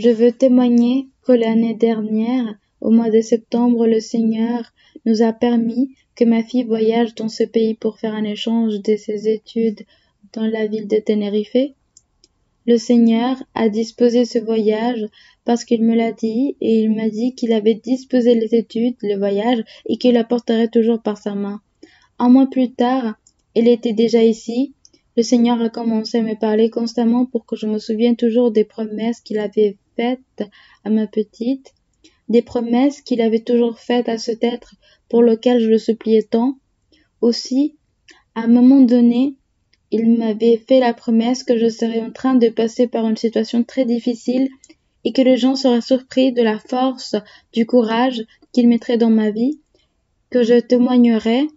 Je veux témoigner que l'année dernière, au mois de septembre, le Seigneur nous a permis que ma fille voyage dans ce pays pour faire un échange de ses études dans la ville de Tenerife. Le Seigneur a disposé ce voyage parce qu'il me l'a dit et il m'a dit qu'il avait disposé les études, le voyage et qu'il la porterait toujours par sa main. Un mois plus tard, elle était déjà ici. Le Seigneur a commencé à me parler constamment pour que je me souvienne toujours des promesses qu'il avait faites à ma petite, des promesses qu'il avait toujours faites à cet être pour lequel je le suppliais tant. Aussi, à un moment donné, il m'avait fait la promesse que je serais en train de passer par une situation très difficile et que les gens seraient surpris de la force, du courage qu'il mettrait dans ma vie, que je témoignerais,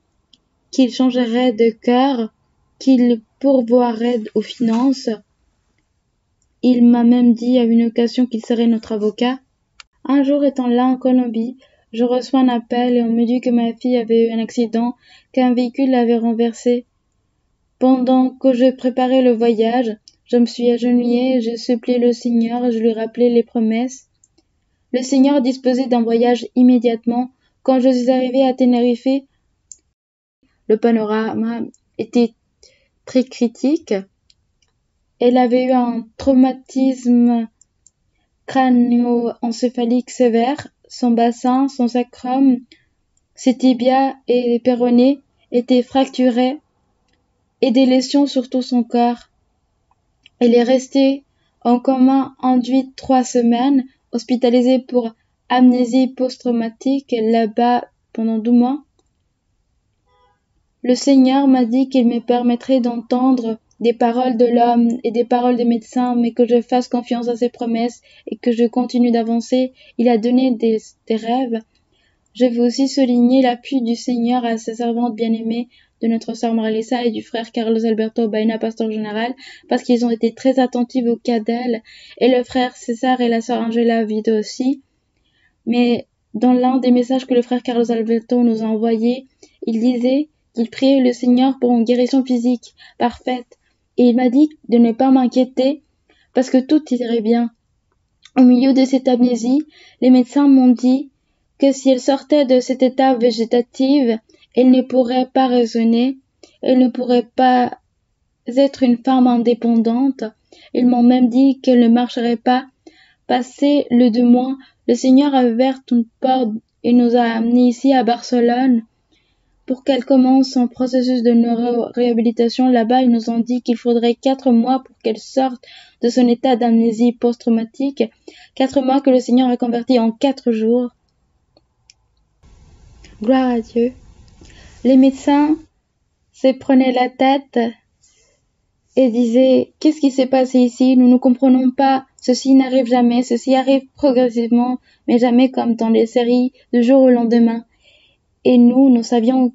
qu'il changerait de cœur, qu'il pourvoirait aux finances. Il m'a même dit à une occasion qu'il serait notre avocat. Un jour, étant là en Colombie, je reçois un appel et on me dit que ma fille avait eu un accident, qu'un véhicule l'avait renversée. Pendant que je préparais le voyage, je me suis agenouillée, je suppliais le Seigneur et je lui rappelais les promesses. Le Seigneur disposait d'un voyage immédiatement. Quand je suis arrivée à Tenerife, le panorama était très critique. Elle avait eu un traumatisme crânio-encéphalique sévère. Son bassin, son sacrum, ses tibias et les péronées étaient fracturés et des lésions sur tout son corps. Elle est restée en coma induit 3 semaines, hospitalisée pour amnésie post-traumatique là-bas pendant 12 mois. Le Seigneur m'a dit qu'il me permettrait d'entendre des paroles de l'homme et des paroles des médecins, mais que je fasse confiance à ses promesses et que je continue d'avancer. Il a donné des rêves. Je veux aussi souligner l'appui du Seigneur à sa servante bien-aimée de notre sœur Marilisa et du frère Carlos Alberto Baena, pasteur général, parce qu'ils ont été très attentifs au cas d'elle, et le frère César et la sœur Angela Vito aussi. Mais dans l'un des messages que le frère Carlos Alberto nous a envoyés, il disait qu'il priait le Seigneur pour une guérison physique parfaite, et il m'a dit de ne pas m'inquiéter parce que tout irait bien. Au milieu de cette amnésie, les médecins m'ont dit que si elle sortait de cet état végétatif, elle ne pourrait pas raisonner, elle ne pourrait pas être une femme indépendante. Ils m'ont même dit qu'elle ne marcherait pas. Passé le 2 mois, le Seigneur a ouvert une porte et nous a amenés ici à Barcelone pour qu'elle commence son processus de neuroréhabilitation. Là-bas, ils nous ont dit qu'il faudrait 4 mois pour qu'elle sorte de son état d'amnésie post-traumatique. 4 mois que le Seigneur a converti en 4 jours. Gloire à Dieu. Les médecins se prenaient la tête et disaient « Qu'est-ce qui s'est passé ici? Nous ne comprenons pas. Ceci n'arrive jamais. Ceci arrive progressivement, mais jamais comme dans les séries du jour au lendemain. » Et nous savions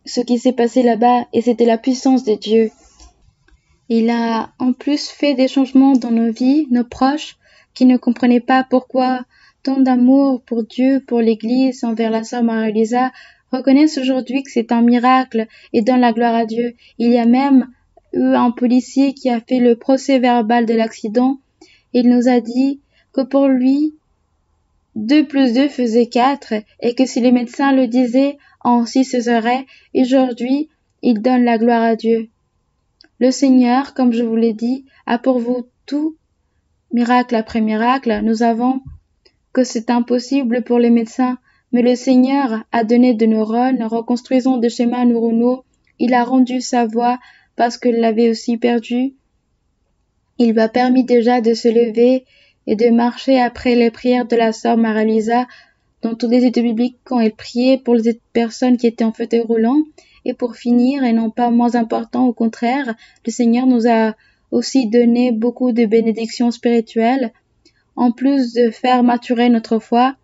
ce qui s'est passé là-bas et c'était la puissance de Dieu. Il a en plus fait des changements dans nos vies, nos proches, qui ne comprenaient pas pourquoi tant d'amour pour Dieu, pour l'Église, envers la sœur Marie-Lisa, reconnaissent aujourd'hui que c'est un miracle et donnent la gloire à Dieu. Il y a même eu un policier qui a fait le procès verbal de l'accident. Il nous a dit que pour lui, 2 plus 2 faisait 4 et que si les médecins le disaient, ainsi ce serait. Et aujourd'hui, il donne la gloire à Dieu. Le Seigneur, comme je vous l'ai dit, a pour vous tout, miracle après miracle. Nous savons que c'est impossible pour les médecins, mais le Seigneur a donné de neurones, reconstruisons des schémas neuronaux. Il a rendu sa voix parce qu'il l'avait aussi perdue. Il m'a permis déjà de se lever et de marcher après les prières de la sœur Marie-Lisa dans toutes les études bibliques quand elle priait pour les personnes qui étaient en fauteuil roulant. Et pour finir, et non pas moins important, au contraire, le Seigneur nous a aussi donné beaucoup de bénédictions spirituelles. En plus de faire maturer notre foi,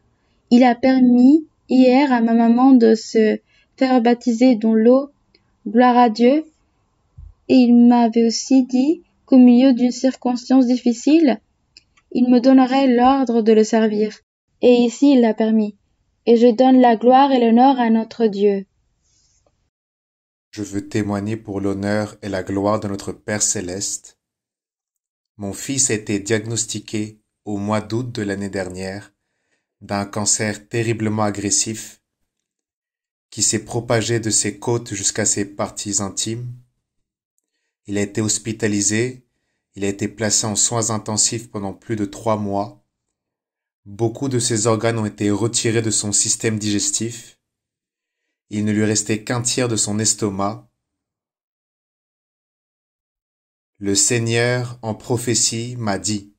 il a permis hier à ma maman de se faire baptiser dans l'eau. Gloire à Dieu. Et il m'avait aussi dit qu'au milieu d'une circonstance difficile, il me donnerait l'ordre de le servir. Et ici, il l'a permis. Et je donne la gloire et l'honneur à notre Dieu. Je veux témoigner pour l'honneur et la gloire de notre Père céleste. Mon fils a été diagnostiqué au mois d'août de l'année dernière, d'un cancer terriblement agressif qui s'est propagé de ses côtes jusqu'à ses parties intimes. Il a été hospitalisé, il a été placé en soins intensifs pendant plus de 3 mois. Beaucoup de ses organes ont été retirés de son système digestif. Il ne lui restait qu'un tiers de son estomac. Le Seigneur, en prophétie, m'a dit: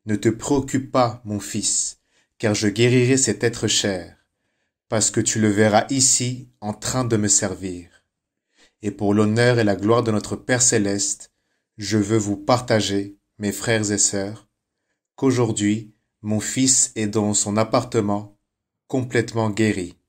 Ne te préoccupe pas, mon fils, car je guérirai cet être cher, parce que tu le verras ici en train de me servir. Et pour l'honneur et la gloire de notre Père céleste, je veux vous partager, mes frères et sœurs, qu'aujourd'hui, mon fils est dans son appartement, complètement guéri.